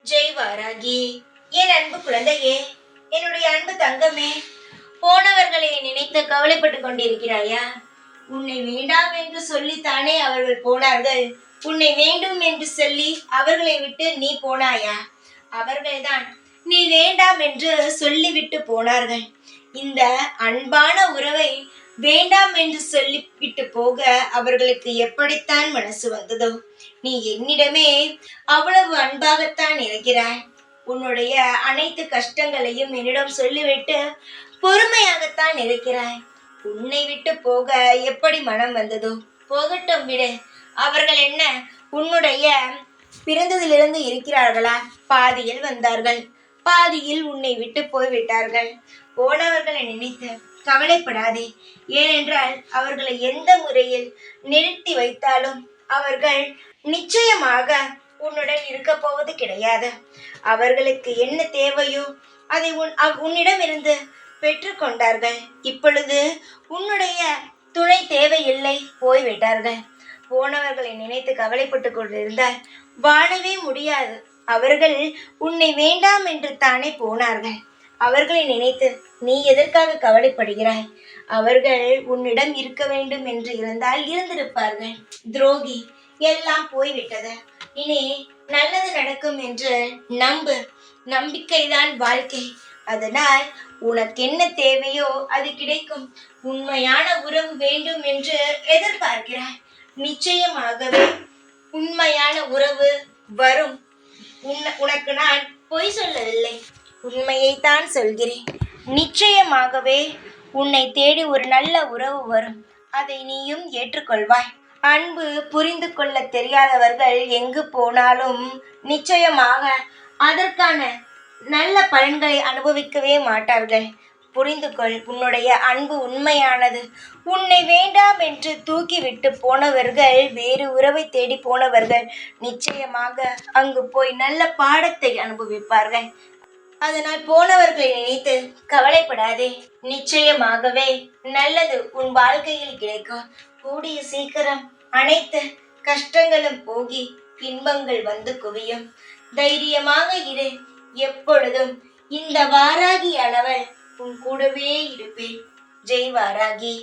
ஜெய் வாராகி, என் அன்பு குழந்தையே, என்னுடைய அன்பு தங்கமே, போனவர்களை நினைத்து கவலைப்பட்டு கொண்டிருக்கிறாயா? உன்னை வேண்டாம் என்று சொல்லித்தானே அவர்கள் போனார்கள். உன்னை வேண்டும் என்று சொல்லி அவர்களை விட்டு நீ போனாயா? அவர்கள்தான் நீ வேண்டாம் என்று சொல்லிவிட்டு போனார்கள். இந்த அன்பான உறவை வேண்டாம் என்று சொல்லிவிட்டு போக அவர்களுக்கு எப்படித்தான் மனசு வந்ததோ? நீ என்னிடமே அவ்வளவு அன்பாகத்தான் இருக்கிறாய். உன்னுடைய அனைத்து கஷ்டங்களையும் என்னிடம் சொல்லிவிட்டு பொறுமையாகத்தான் இருக்கிறாய். உன்னை விட்டு போக எப்படி மனம் வந்ததோ? போகட்டும், விடு. அவர்கள் என்ன உன்னுடைய பிறந்ததிலிருந்து இருக்கிறார்களா? பாதியில் வந்தார்கள், பாதியில் உன்னை விட்டு போய்விட்டார்கள். போனவர்களை நினைத்து கவலைப்படாதே. ஏனென்றால் அவர்களை எந்த முறையில் நிறுத்தி வைத்தாலும் அவர்கள் நிச்சயமாக உன்னுடன் இருக்க போவது கிடையாது. அவர்களுக்கு என்ன தேவையோ அதை உன்னிடமிருந்து பெற்றுக்கொண்டார்கள். இப்பொழுது உன்னுடைய துணை தேவையில்லை, போய்விட்டார்கள். போனவர்களை நினைத்து கவலைப்பட்டு கொண்டிருந்தால் வாழவே முடியாது. அவர்கள் உன்னை வேண்டாம் என்று தானே போனார்கள். அவர்களை நினைத்து நீ எதற்காக கவலைப்படுகிறாய்? அவர்கள் உன்னிடம் இருக்க வேண்டும் என்று இருந்தால் இருந்திருப்பார்கள். துரோகி, எல்லாம் போய்விட்டது. இனி நல்லது நடக்கும் என்று நம்பு. நம்பிக்கைதான் வாழ்க்கை. அதனால் உனக்கு என்ன தேவையோ அது கிடைக்கும். உண்மையான உறவு வேண்டும் என்று எதிர்பார்க்கிறாய். நிச்சயமாகவே உண்மையான உறவு வரும். உனக்கு நான் பொய் சொல்லவில்லை, உண்மையைத்தான் சொல்கிறேன். நிச்சயமாகவே உன்னை தேடி ஒரு நல்ல உறவு வரும். அதை நீயும் ஏற்றுக்கொள்வாய். அன்பு புரிந்து கொள்ள தெரியாதவர்கள் எங்கு போனாலும் நிச்சயமாக அதற்கான நல்ல பலன்களை அனுபவிக்கவே மாட்டார்கள். புரிந்து கொள். உன்னுடைய அன்பு உண்மையானது. உன்னை வேண்டாம் என்று தூக்கிவிட்டு போனவர்கள், வேறு உறவை தேடி போனவர்கள் நிச்சயமாக அங்கு போய் நல்ல பாடத்தை அனுபவிப்பார்கள். அதனால் போனவர்களை நினைத்து கவலைப்படாதே. நிச்சயமாகவே நல்லது உன் வாழ்க்கையில் கிடைக்கும். கூடிய சீக்கிரம் அனைத்து கஷ்டங்களும் போகி இன்பங்கள் வந்து குவியும். தைரியமாக இரு. எப்பொழுதும் இந்த வாராகியானவள் உன் கூடவே இருப்பேன். ஜெய் வாராகி.